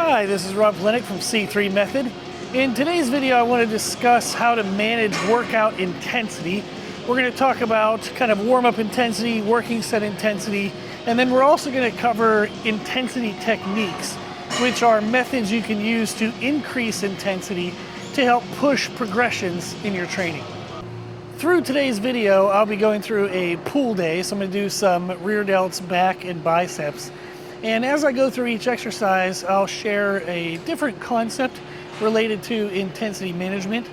Hi, this is Rob Lennick from C3 Method. In today's video, I want to discuss how to manage workout intensity. We're going to talk about kind of warm-up intensity, working set intensity, and then we're also going to cover intensity techniques, which are methods you can use to increase intensity to help push progressions in your training. Through today's video, I'll be going through a pull day, so I'm going to do some rear delts, back, and biceps. And as I go through each exercise, I'll share a different concept related to intensity management.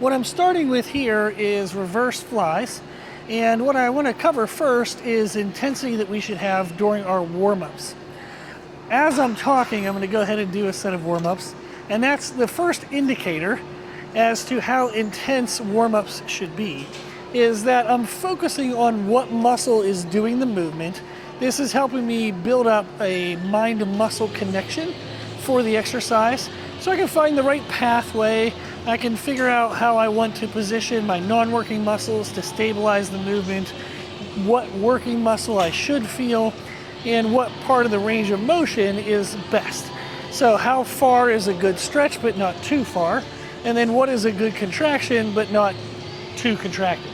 What I'm starting with here is reverse flies. And what I want to cover first is intensity that we should have during our warm-ups. As I'm talking, I'm going to go ahead and do a set of warm-ups. And that's the first indicator as to how intense warm-ups should be, is that I'm focusing on what muscle is doing the movement. This is helping me build up a mind-to-muscle connection for the exercise, so I can find the right pathway. I can figure out how I want to position my non-working muscles to stabilize the movement, what working muscle I should feel, and what part of the range of motion is best. So how far is a good stretch but not too far, and then what is a good contraction but not too contracted.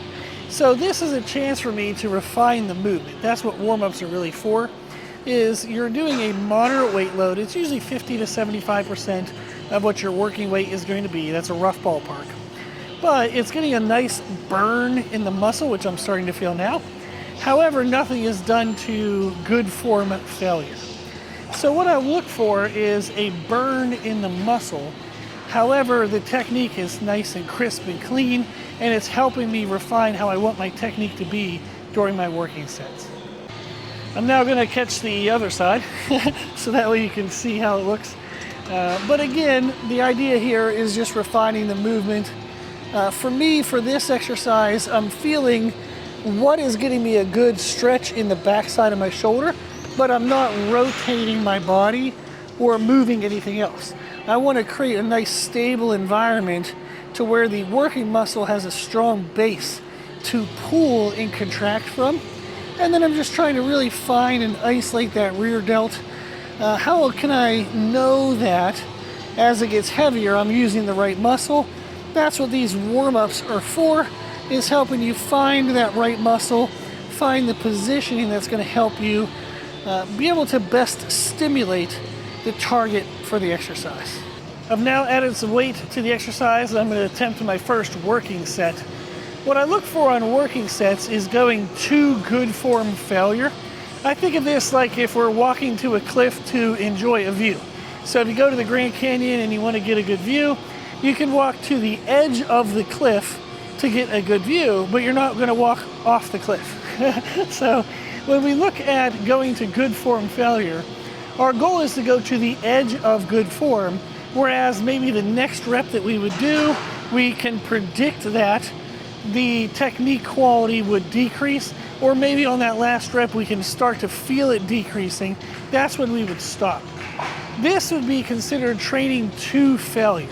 So this is a chance for me to refine the movement. That's what warm-ups are really for, is you're doing a moderate weight load. It's usually 50 to 75% of what your working weight is going to be. That's a rough ballpark. But it's getting a nice burn in the muscle, which I'm starting to feel now. However, nothing is done to good form failure. So what I look for is a burn in the muscle. However, the technique is nice and crisp and clean, and it's helping me refine how I want my technique to be during my working sets. I'm now going to catch the other side, so that way you can see how it looks. But again, the idea here is just refining the movement. For me, for this exercise, I'm feeling what is getting me a good stretch in the backside of my shoulder, but I'm not rotating my body or moving anything else. I want to create a nice stable environment to where the working muscle has a strong base to pull and contract from. And then I'm just trying to really find and isolate that rear delt. How can I know that as it gets heavier, I'm using the right muscle? That's what these warm-ups are for, is helping you find that right muscle, find the positioning that's going to help you be able to best stimulate the target for the exercise. I've now added some weight to the exercise. I'm going to attempt my first working set. What I look for on working sets is going to good form failure. I think of this like if we're walking to a cliff to enjoy a view. So if you go to the Grand Canyon and you want to get a good view, you can walk to the edge of the cliff to get a good view, but you're not going to walk off the cliff. So when we look at going to good form failure, our goal is to go to the edge of good form, whereas maybe the next rep that we would do, we can predict that the technique quality would decrease, or maybe on that last rep we can start to feel it decreasing. That's when we would stop. This would be considered training to failure,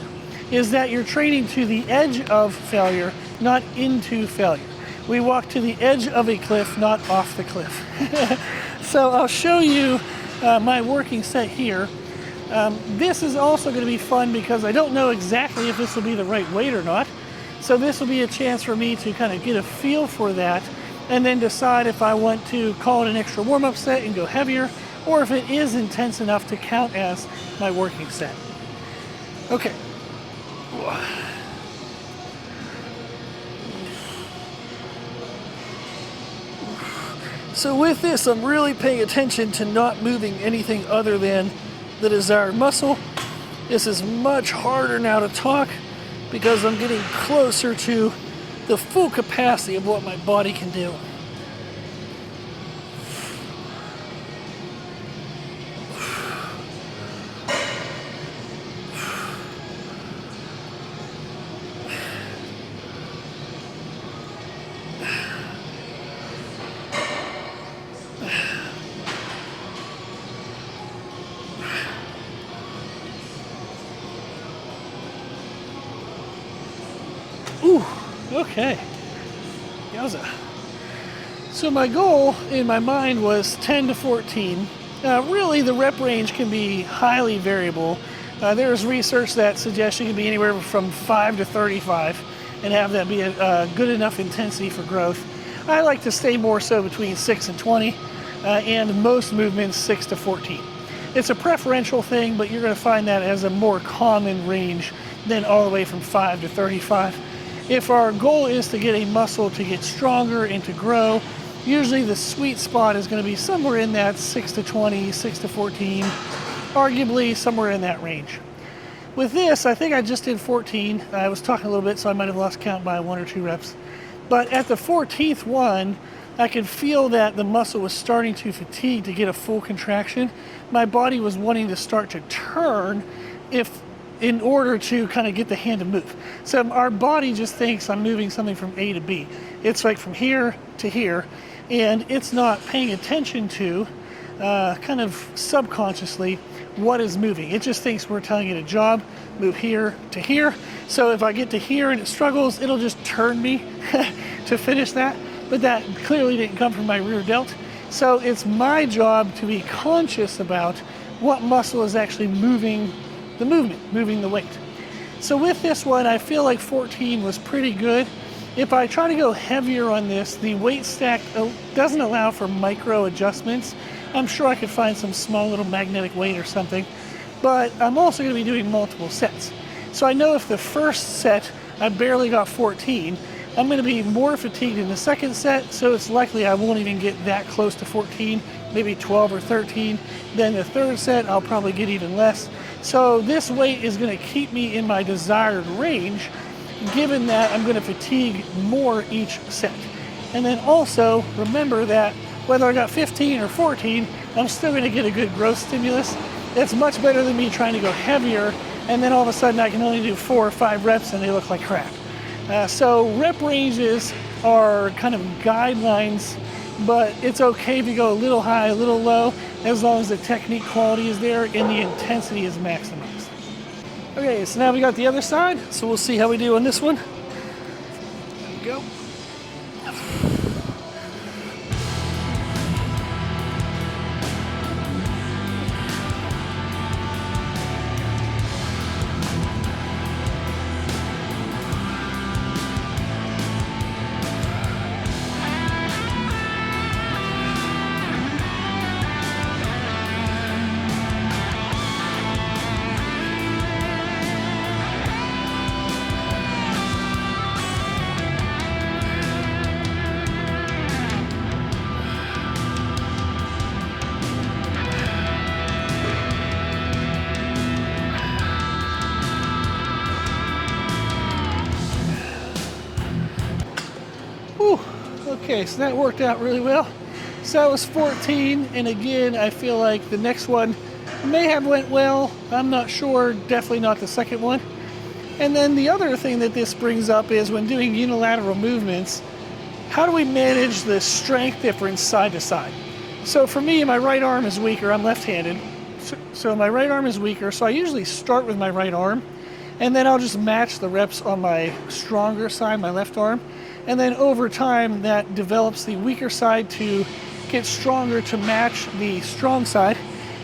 is that you're training to the edge of failure, not into failure. We walk to the edge of a cliff, not off the cliff. So I'll show you my working set here. This is also going to be fun because I don't know exactly if this will be the right weight or not. So this will be a chance for me to kind of get a feel for that and then decide if I want to call it an extra warm-up set and go heavier, or if it is intense enough to count as my working set. Okay. So with this, I'm really paying attention to not moving anything other than the desired muscle. This is much harder now to talk because I'm getting closer to the full capacity of what my body can do. Ooh, okay. Yowza. So my goal in my mind was 10 to 14. Really, the rep range can be highly variable. There's research that suggests you can be anywhere from 5 to 35 and have that be a good enough intensity for growth. I like to stay more so between 6 and 20, and most movements 6 to 14. It's a preferential thing, but you're going to find that as a more common range than all the way from 5 to 35. If our goal is to get a muscle to get stronger and to grow, usually the sweet spot is going to be somewhere in that 6 to 20, 6 to 14, arguably somewhere in that range. With this, I think I just did 14. I was talking a little bit, so I might have lost count by 1 or 2 reps. But at the 14th one, I could feel that the muscle was starting to fatigue to get a full contraction. My body was wanting to start to turn in order to kind of get the hand to move. So our body just thinks I'm moving something from A to B. It's like from here to here, and it's not paying attention to kind of subconsciously what is moving. It just thinks we're telling it a job, move here to here. So if I get to here and it struggles, it'll just turn me to finish that. But that clearly didn't come from my rear delt. So it's my job to be conscious about what muscle is actually moving the movement, moving the weight. So with this one, I feel like 14 was pretty good. If I try to go heavier on this, the weight stack doesn't allow for micro adjustments. I'm sure I could find some small little magnetic weight or something, but I'm also going to be doing multiple sets. So I know if the first set I barely got 14, I'm going to be more fatigued in the second set, so it's likely I won't even get that close to 14, maybe 12 or 13. Then the third set, I'll probably get even less. So this weight is going to keep me in my desired range, given that I'm going to fatigue more each set. And then also remember that whether I got 15 or 14, I'm still going to get a good growth stimulus. It's much better than me trying to go heavier, and then all of a sudden I can only do 4 or 5 reps and they look like crap. So rep ranges are kind of guidelines, but it's okay if you go a little high, a little low, as long as the technique quality is there and the intensity is maximized. Okay, so now we got the other side, so we'll see how we do on this one. There we go. Whew. Okay, so that worked out really well. So that was 14, and again, I feel like the next one may have went well. I'm not sure, definitely not the second one. And then the other thing that this brings up is when doing unilateral movements, how do we manage the strength difference side to side? So for me, my right arm is weaker, I'm left-handed. So my right arm is weaker, so I usually start with my right arm, and then I'll just match the reps on my stronger side, my left arm. And then over time, that develops the weaker side to get stronger to match the strong side.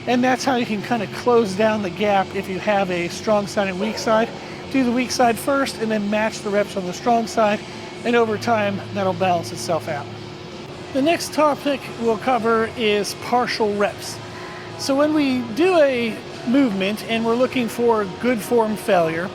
And that's how you can kind of close down the gap if you have a strong side and weak side. Do the weak side first and then match the reps on the strong side. And over time, that'll balance itself out. The next topic we'll cover is partial reps. So when we do a movement and we're looking for good form failure,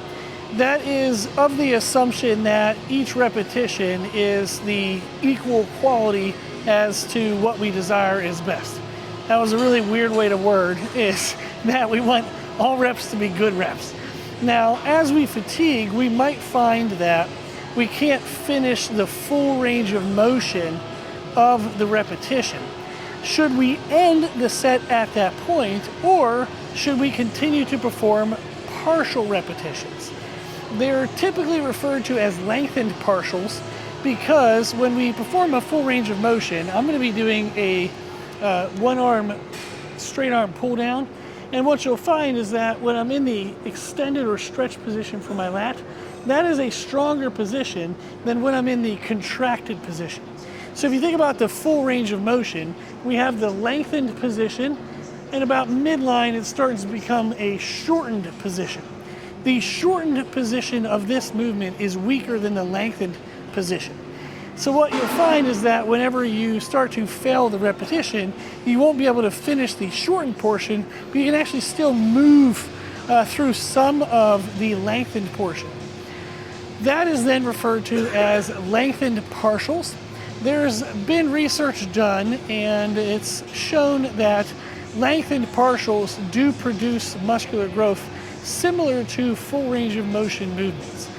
that is of the assumption that each repetition is the equal quality as to what we desire is best. That was a really weird way to word, is that we want all reps to be good reps. Now, as we fatigue, we might find that we can't finish the full range of motion of the repetition. Should we end the set at that point, or should we continue to perform partial repetitions? They're typically referred to as lengthened partials because when we perform a full range of motion, I'm going to be doing a one arm, straight arm pull down. And what you'll find is that when I'm in the extended or stretched position for my lat, that is a stronger position than when I'm in the contracted position. So if you think about the full range of motion, we have the lengthened position and about midline it starts to become a shortened position. The shortened position of this movement is weaker than the lengthened position. So what you'll find is that whenever you start to fail the repetition, you won't be able to finish the shortened portion, but you can actually still move through some of the lengthened portion. That is then referred to as lengthened partials. There's been research done and it's shown that lengthened partials do produce muscular growth similar to full range of motion movements.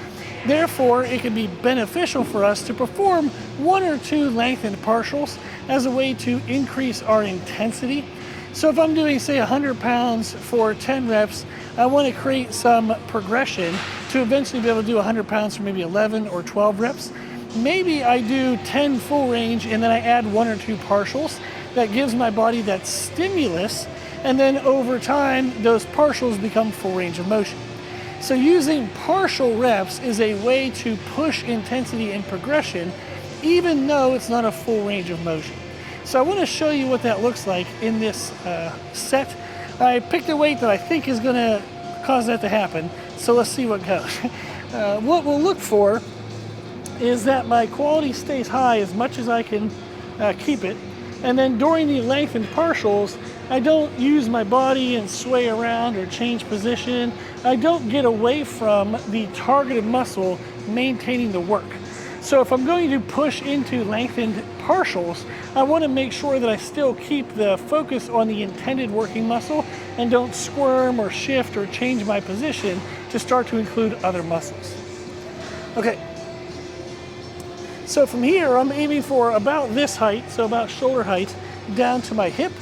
Therefore, it can be beneficial for us to perform 1 or 2 lengthened partials as a way to increase our intensity. So if I'm doing, say, 100 pounds for 10 reps, I want to create some progression to eventually be able to do 100 pounds for maybe 11 or 12 reps. Maybe I do 10 full range and then I add 1 or 2 partials. That gives my body that stimulus, and then over time, those partials become full range of motion. So using partial reps is a way to push intensity and progression, even though it's not a full range of motion. So I want to show you what that looks like in this set. I picked a weight that I think is going to cause that to happen, so let's see what goes. What we'll look for is that my quality stays high as much as I can keep it, and then during the lengthened partials, I don't use my body and sway around or change position. I don't get away from the targeted muscle maintaining the work. So if I'm going to push into lengthened partials, I want to make sure that I still keep the focus on the intended working muscle and don't squirm or shift or change my position to start to include other muscles. Okay, so from here I'm aiming for about this height, so about shoulder height, down to my hip.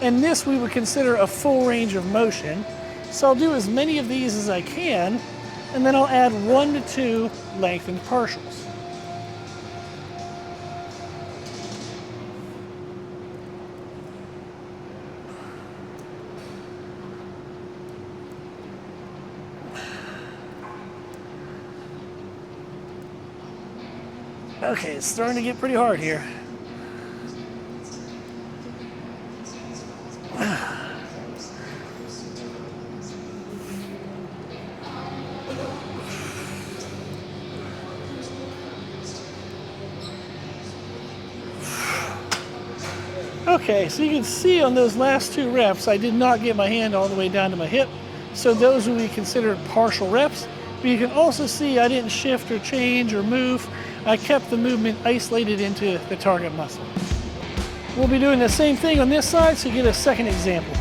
And this we would consider a full range of motion. So I'll do as many of these as I can, and then I'll add 1 to 2 lengthened partials. Okay, it's starting to get pretty hard here. Okay, so you can see on those last 2 reps, I did not get my hand all the way down to my hip. So those will be considered partial reps. But you can also see I didn't shift or change or move. I kept the movement isolated into the target muscle. We'll be doing the same thing on this side, so you get a second example.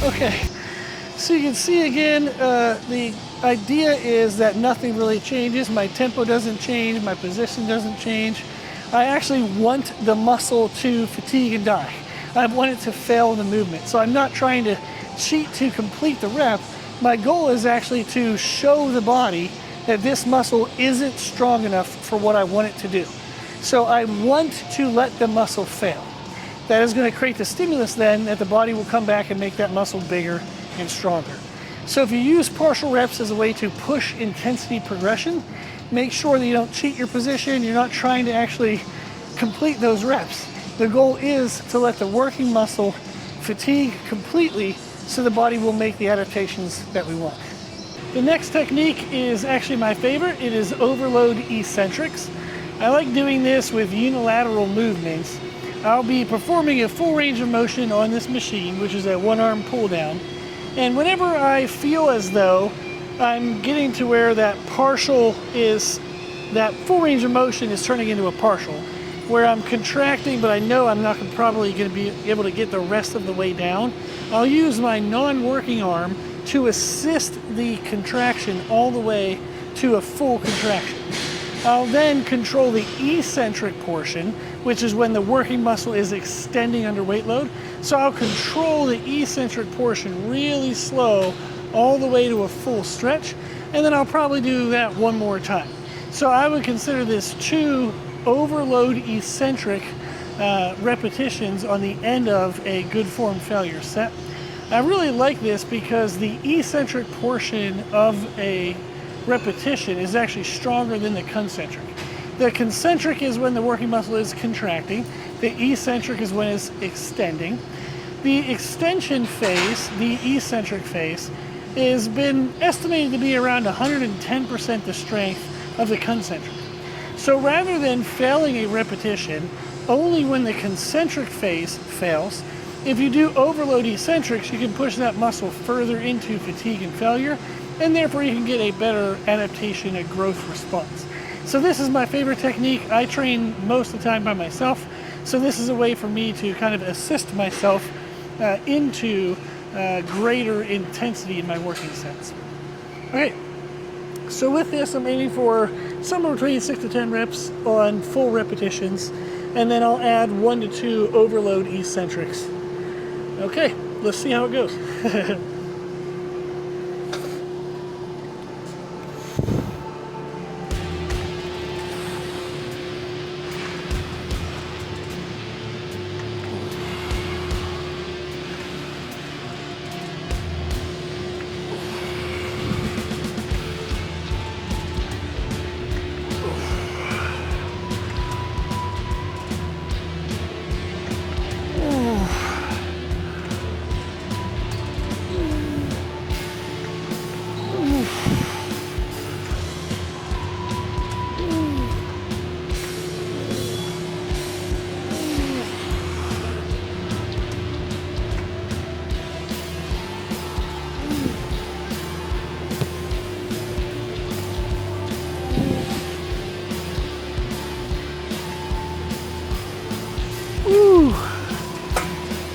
Okay, so you can see again, the idea is that nothing really changes. My tempo doesn't change, my position doesn't change. I actually want the muscle to fatigue and die. I want it to fail in the movement. So I'm not trying to cheat to complete the rep. My goal is actually to show the body that this muscle isn't strong enough for what I want it to do. So I want to let the muscle fail. That is going to create the stimulus then that the body will come back and make that muscle bigger and stronger. So if you use partial reps as a way to push intensity progression, make sure that you don't cheat your position. You're not trying to actually complete those reps. The goal is to let the working muscle fatigue completely so the body will make the adaptations that we want. The next technique is actually my favorite. It is overload eccentrics. I like doing this with unilateral movements. I'll be performing a full range of motion on this machine, which is a one-arm pull down. And whenever I feel as though I'm getting to where that full range of motion is turning into a partial, where I'm contracting, but I know I'm not probably going to be able to get the rest of the way down, I'll use my non-working arm to assist the contraction all the way to a full contraction. I'll then control the eccentric portion, which is when the working muscle is extending under weight load. So I'll control the eccentric portion really slow all the way to a full stretch, and then I'll probably do that one more time. So I would consider this 2 overload eccentric repetitions on the end of a good form failure set. I really like this because the eccentric portion of a repetition is actually stronger than the concentric. The concentric is when the working muscle is contracting. The eccentric is when it's extending. The extension phase, the eccentric phase, has been estimated to be around 110% the strength of the concentric. So rather than failing a repetition only when the concentric phase fails, if you do overload eccentrics, you can push that muscle further into fatigue and failure, and therefore you can get a better adaptation and growth response. So this is my favorite technique. I train most of the time by myself, so this is a way for me to kind of assist myself into greater intensity in my working sets. Okay, so with this I'm aiming for somewhere between 6 to 10 reps on full repetitions, and then I'll add 1 to 2 overload eccentrics. Okay, let's see how it goes.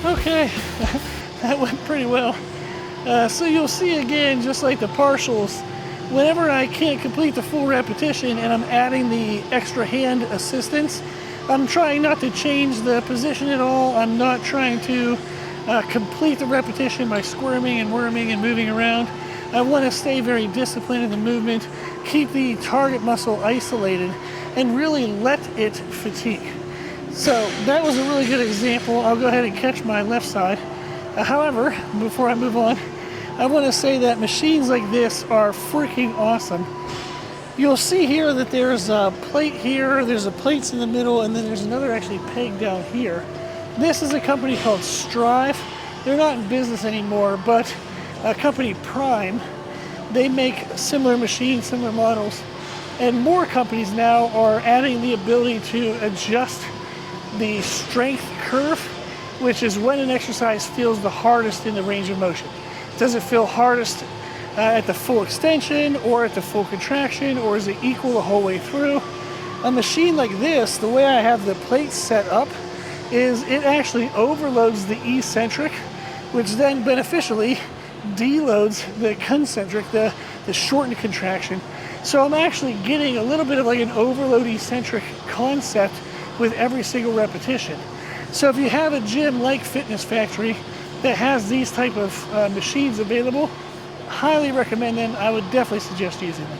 Okay, that went pretty well. So you'll see again, just like the partials, whenever I can't complete the full repetition and I'm adding the extra hand assistance, I'm trying not to change the position at all. I'm not trying to complete the repetition by squirming and worming and moving around. I want to stay very disciplined in the movement, keep the target muscle isolated, and really let it fatigue. So that was a really good example. I'll go ahead and catch my left side. However, before I move on, I want to say that machines like this are freaking awesome. You'll see here that there's a plate here, there's a plates in the middle, and then there's another actually peg down here. This is a company called Strive. They're not in business anymore, but a company Prime, they make similar machines, similar models, and more companies now are adding the ability to adjust the strength curve, which is when an exercise feels the hardest in the range of motion. Does it feel hardest at the full extension or at the full contraction, or is it equal the whole way through? A machine like this, the way I have the plates set up, is it actually overloads the eccentric, which then beneficially deloads the concentric, the shortened contraction. So I'm actually getting a little bit of like an overload eccentric concept with every single repetition. So if you have a gym like Fitness Factory that has these type of machines available, highly recommend them. I would definitely suggest using them.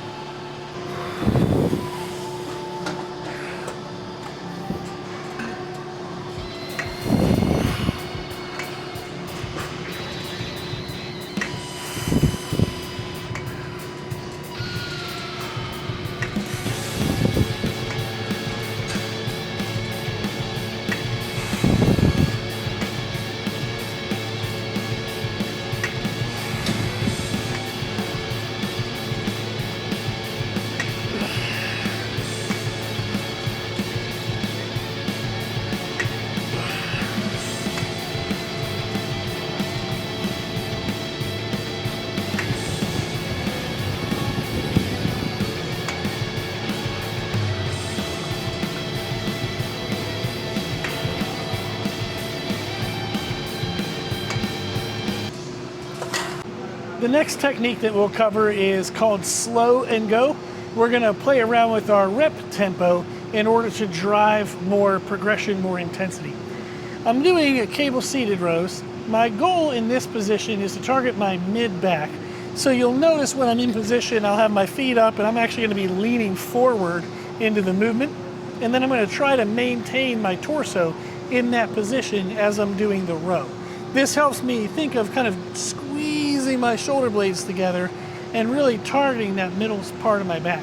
The next technique that we'll cover is called slow and go. We're gonna play around with our rep tempo in order to drive more progression, more intensity. I'm doing a cable seated rows. My goal in this position is to target my mid back. So you'll notice when I'm in position, I'll have my feet up and I'm actually gonna be leaning forward into the movement. And then I'm gonna try to maintain my torso in that position as I'm doing the row. This helps me think of kind of squeezing my shoulder blades together and really targeting that middle part of my back.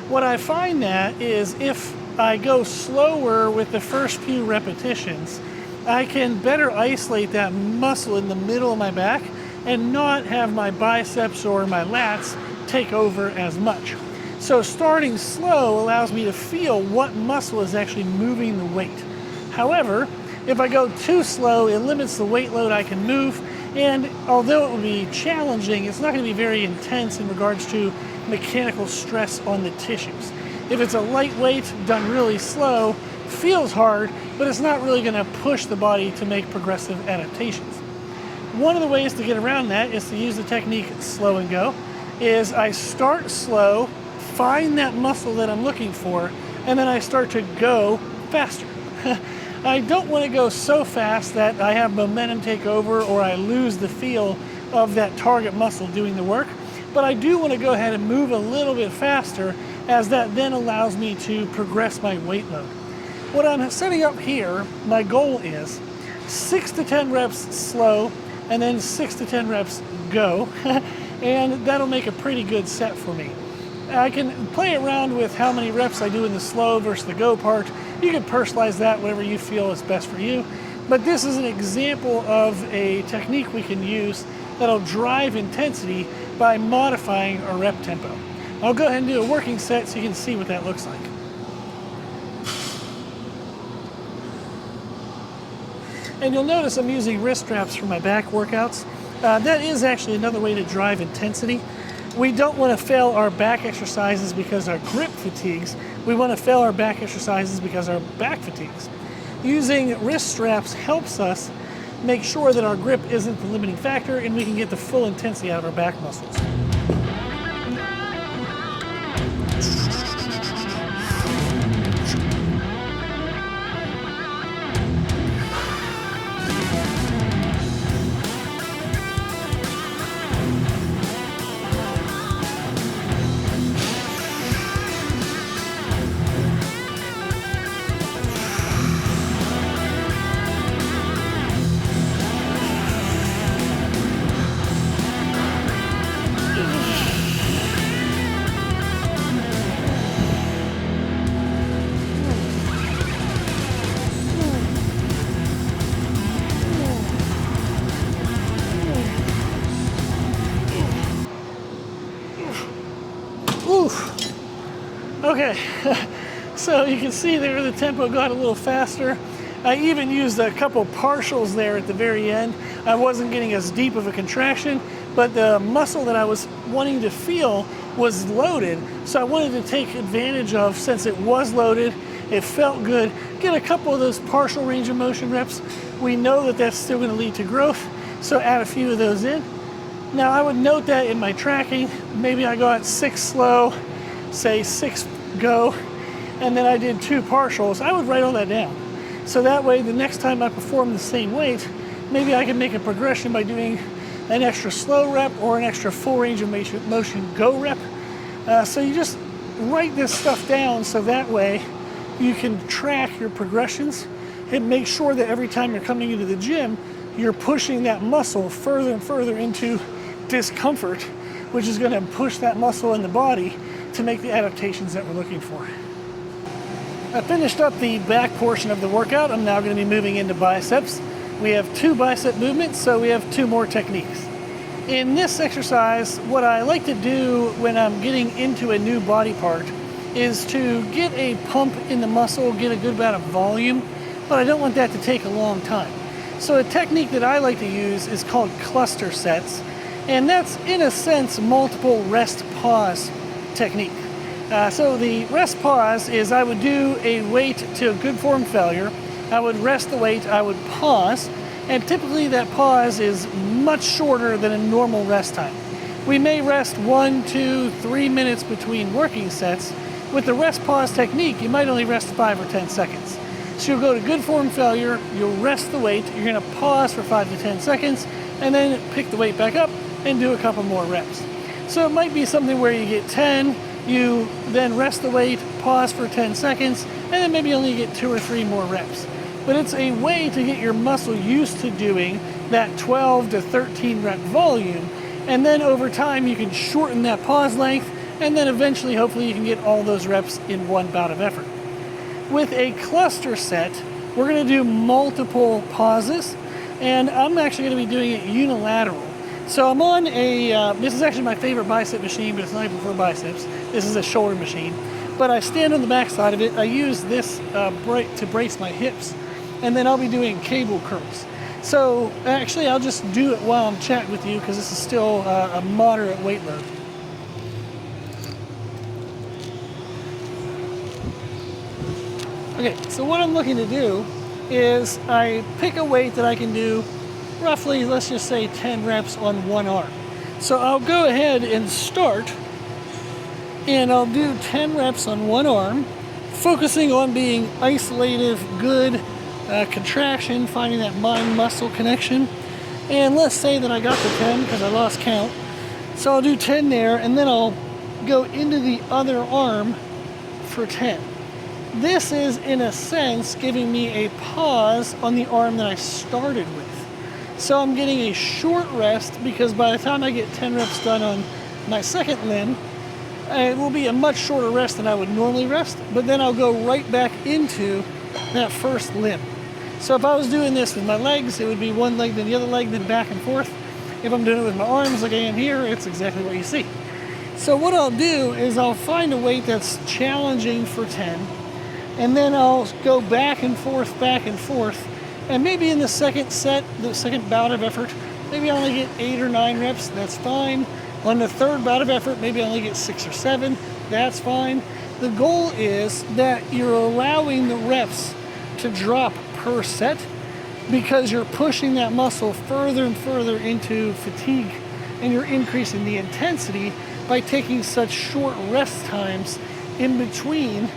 What I find that is if I go slower with the first few repetitions, I can better isolate that muscle in the middle of my back and not have my biceps or my lats take over as much. So starting slow allows me to feel what muscle is actually moving the weight. However, if I go too slow, it limits the weight load I can move, and although it will be challenging, it's not going to be very intense in regards to mechanical stress on the tissues. If it's a lightweight, done really slow, feels hard, but it's not really going to push the body to make progressive adaptations. One of the ways to get around that is to use the technique slow and go, is I start slow, find that muscle that I'm looking for, and then I start to go faster. I don't want to go so fast that I have momentum take over or I lose the feel of that target muscle doing the work, but I do want to go ahead and move a little bit faster, as that then allows me to progress my weight load. What I'm setting up here, my goal is 6 to 10 reps slow and then 6 to 10 reps go, and that'll make a pretty good set for me. I can play around with how many reps I do in the slow versus the go part. You can personalize that whatever you feel is best for you. But this is an example of a technique we can use that'll drive intensity by modifying our rep tempo. I'll go ahead and do a working set so you can see what that looks like. And you'll notice I'm using wrist straps for my back workouts. That is actually another way to drive intensity. We don't want to fail our back exercises because our grip fatigues. We want to fail our back exercises because our back fatigues. Using wrist straps helps us make sure that our grip isn't the limiting factor and we can get the full intensity out of our back muscles. Okay, so you can see there the tempo got a little faster. I even used a couple partials there at the very end. I wasn't getting as deep of a contraction, but the muscle that I was wanting to feel was loaded. So I wanted to take advantage of, since it was loaded, it felt good, get a couple of those partial range of motion reps. We know that that's still gonna lead to growth, so add a few of those in. Now I would note that in my tracking, maybe I got 6 slow, say 6 go, and then I did 2 partials. I would write all that down. So that way the next time I perform the same weight, maybe I can make a progression by doing an extra slow rep or an extra full range of motion go rep. So you just write this stuff down so that way you can track your progressions and make sure that every time you're coming into the gym, you're pushing that muscle further and further into discomfort, which is going to push that muscle in the body to make the adaptations that we're looking for. I finished up the back portion of the workout. I'm now going to be moving into biceps. We have 2 bicep movements, so we have 2 more techniques. In this exercise, what I like to do when I'm getting into a new body part is to get a pump in the muscle, get a good amount of volume, but I don't want that to take a long time. So a technique that I like to use is called cluster sets, and that's in a sense multiple rest pause technique. So the rest pause is I would do a weight to a good form failure, I would rest the weight, I would pause, and typically that pause is much shorter than a normal rest time. We may rest 1, 2, 3 minutes between working sets. With the rest pause technique, you might only rest 5 or 10 seconds. So you'll go to good form failure, you'll rest the weight, you're gonna pause for 5 to 10 seconds, and then pick the weight back up and do a couple more reps. So it might be something where you get 10, you then rest the weight, pause for 10 seconds, and then maybe only get 2 or 3 more reps. But it's a way to get your muscle used to doing that 12 to 13 rep volume, and then over time you can shorten that pause length, and then eventually hopefully you can get all those reps in one bout of effort. With a cluster set, we're gonna do multiple pauses, and I'm actually gonna be doing it unilateral. So I'm on a, this is actually my favorite bicep machine, but it's not even for biceps. This is a shoulder machine. But I stand on the back side of it. I use this to brace my hips, and then I'll be doing cable curls. So actually I'll just do it while I'm chatting with you because this is still a moderate weight load. Okay, so what I'm looking to do is I pick a weight that I can do roughly, let's just say 10 reps on one arm. So I'll go ahead and start, and I'll do 10 reps on one arm, focusing on being isolative, good contraction, finding that mind-muscle connection. And let's say that I got to 10 because I lost count. So I'll do 10 there, and then I'll go into the other arm for 10. This is, in a sense, giving me a pause on the arm that I started with. So I'm getting a short rest because by the time I get 10 reps done on my second limb, it will be a much shorter rest than I would normally rest, but then I'll go right back into that first limb. So if I was doing this with my legs, it would be one leg, then the other leg, then back and forth. If I'm doing it with my arms like I am here, it's exactly what you see. So what I'll do is I'll find a weight that's challenging for 10, and then I'll go back and forth, and maybe in the second set, the second bout of effort, maybe I only get 8 or 9 reps, that's fine. On the third bout of effort, maybe I only get 6 or 7, that's fine. The goal is that you're allowing the reps to drop per set because you're pushing that muscle further and further into fatigue, and you're increasing the intensity by taking such short rest times in between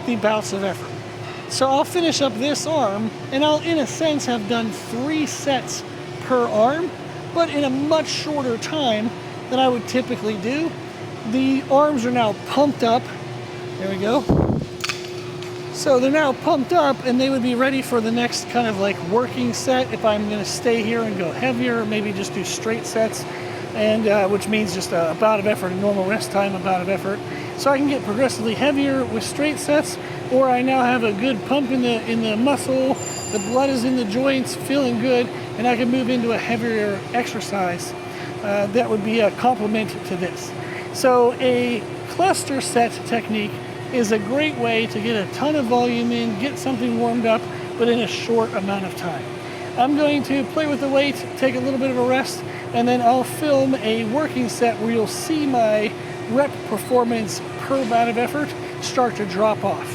the bouts of effort. So I'll finish up this arm, and I'll, in a sense, have done 3 sets per arm, but in a much shorter time than I would typically do. The arms are now pumped up. There we go. So they're now pumped up, and they would be ready for the next kind of like working set if I'm gonna stay here and go heavier, or maybe just do straight sets, and which means just a bout of effort, a normal rest time, a bout of effort. So I can get progressively heavier with straight sets, or I now have a good pump in the muscle, the blood is in the joints, feeling good, and I can move into a heavier exercise. That would be a complement to this. So a cluster set technique is a great way to get a ton of volume in, get something warmed up, but in a short amount of time. I'm going to play with the weight, take a little bit of a rest, and then I'll film a working set where you'll see my rep performance per bout of effort start to drop off.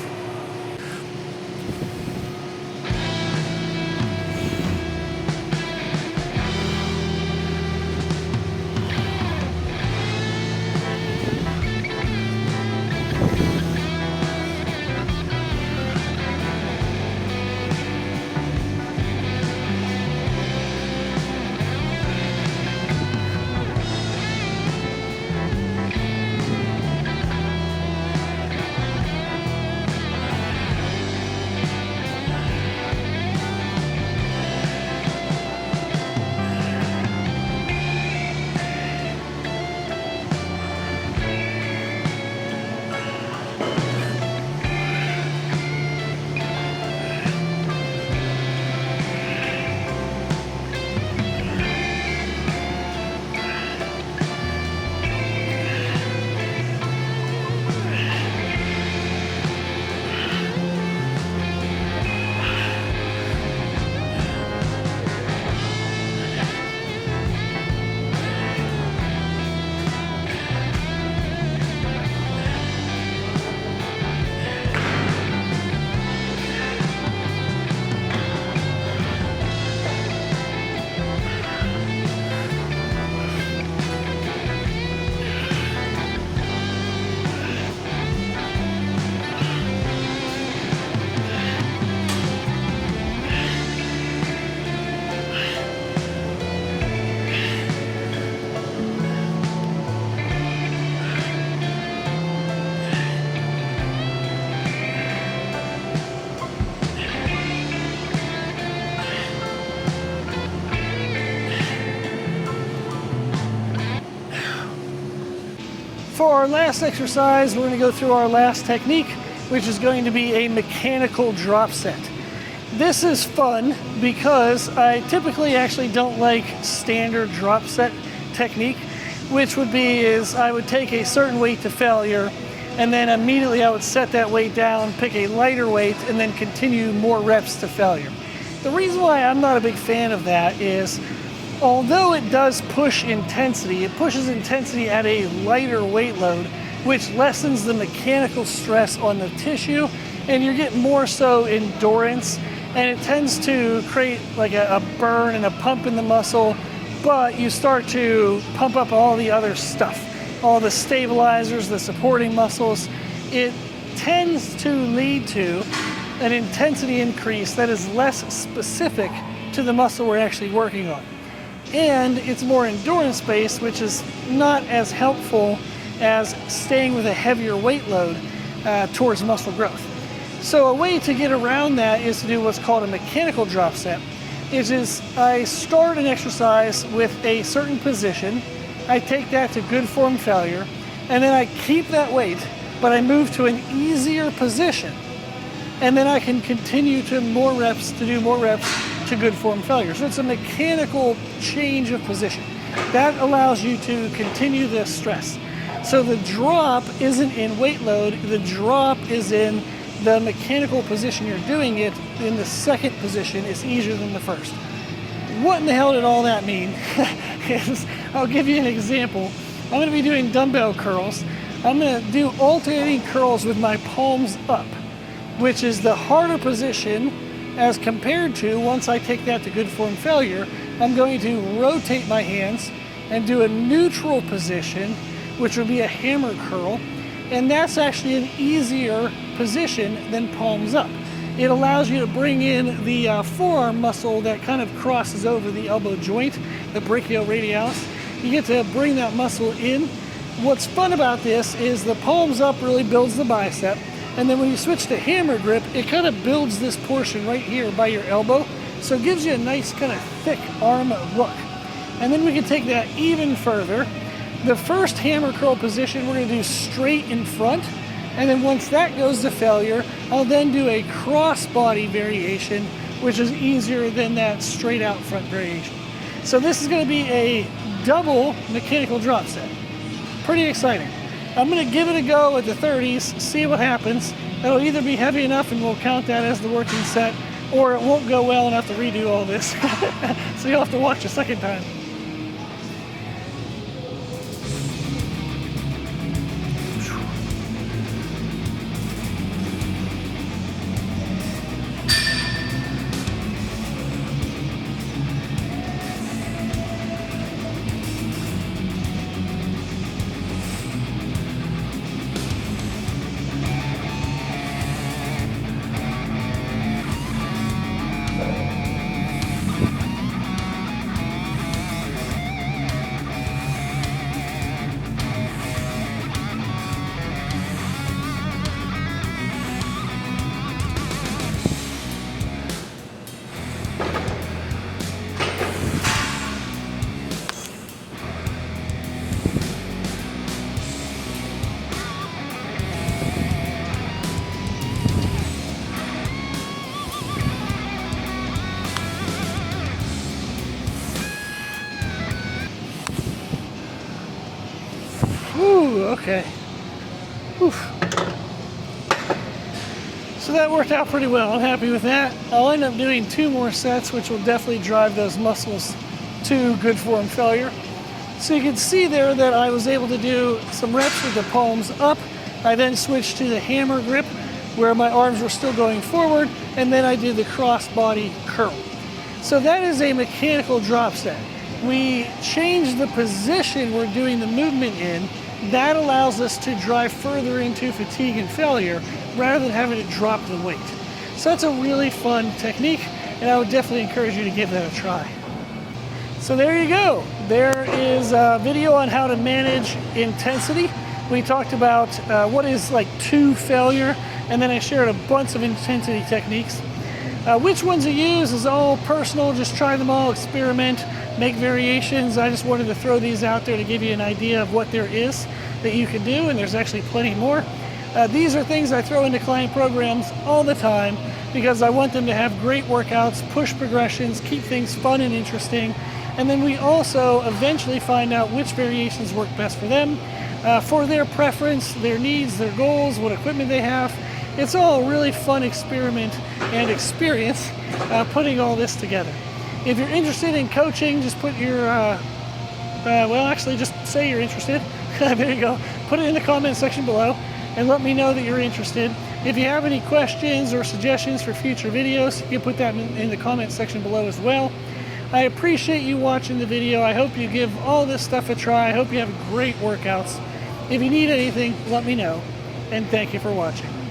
for our last exercise, we're going to go through our last technique, which is going to be a mechanical drop set. This is fun because I typically actually don't like standard drop set technique, which would be is I would take a certain weight to failure, and then immediately I would set that weight down, pick a lighter weight, and then continue more reps to failure. The reason why I'm not a big fan of that is, although it does push intensity, it pushes intensity at a lighter weight load, which lessens the mechanical stress on the tissue, and you're getting more so endurance, and it tends to create like a burn and a pump in the muscle, but you start to pump up all the other stuff, all the stabilizers, the supporting muscles. It tends to lead to an intensity increase that is less specific to the muscle we're actually working on. And it's more endurance based, which is not as helpful as staying with a heavier weight load towards muscle growth. So a way to get around that is to do what's called a mechanical drop set. It is I start an exercise with a certain position, I take that to good form failure, and then I keep that weight, but I move to an easier position. And then I can continue to do more reps to good form failure. So it's a mechanical change of position. That allows you to continue the stress. So the drop isn't in weight load, the drop is in the mechanical position you're doing it. In the second position is easier than the first. What in the hell did all that mean? I'll give you an example. I'm going to be doing dumbbell curls. I'm going to do alternating curls with my palms up, which is the harder position as compared to, once I take that to good form failure, I'm going to rotate my hands and do a neutral position, which would be a hammer curl. And that's actually an easier position than palms up. It allows you to bring in the forearm muscle that kind of crosses over the elbow joint, the brachioradialis. You get to bring that muscle in. What's fun about this is the palms up really builds the bicep, and then when you switch to hammer grip, it kind of builds this portion right here by your elbow, so it gives you a nice kind of thick arm look. And then we can take that even further. The first hammer curl position we're going to do straight in front, and then once that goes to failure, I'll then do a cross body variation, which is easier than that straight out front variation. So this is going to be a double mechanical drop set. Pretty exciting. I'm going to give it a go at the 30s, see what happens. It'll either be heavy enough and we'll count that as the working set, or it won't go well enough to redo all this. So you'll have to watch a second time. Ooh, okay. Oof. So that worked out pretty well. I'm happy with that. I'll end up doing 2 more sets, which will definitely drive those muscles to good form failure. So you can see there that I was able to do some reps with the palms up. I then switched to the hammer grip, where my arms were still going forward, and then I did the cross body curl. So that is a mechanical drop set. We change the position we're doing the movement in. That allows us to drive further into fatigue and failure rather than having to drop the weight. So that's a really fun technique, and I would definitely encourage you to give that a try. So there you go. There is a video on how to manage intensity. We talked about what is like to failure, and then I shared a bunch of intensity techniques. Which ones to use is all personal. Just try them all, experiment, make variations. I just wanted to throw these out there to give you an idea of what there is. that you can do, and there's actually plenty more. These are things I throw into client programs all the time because I want them to have great workouts, push progressions, keep things fun and interesting. And then we also eventually find out which variations work best for them, for their preference, their needs, their goals, what equipment they have. It's all a really fun experiment and experience putting all this together. If you're interested in coaching, just put your, well, actually just say you're interested. There you go. Put it in the comment section below and let me know that you're interested. If you have any questions or suggestions for future videos, you can put that in the comment section below as well. I appreciate you watching the video. I hope you give all this stuff a try. I hope you have great workouts. If you need anything, let me know. And thank you for watching.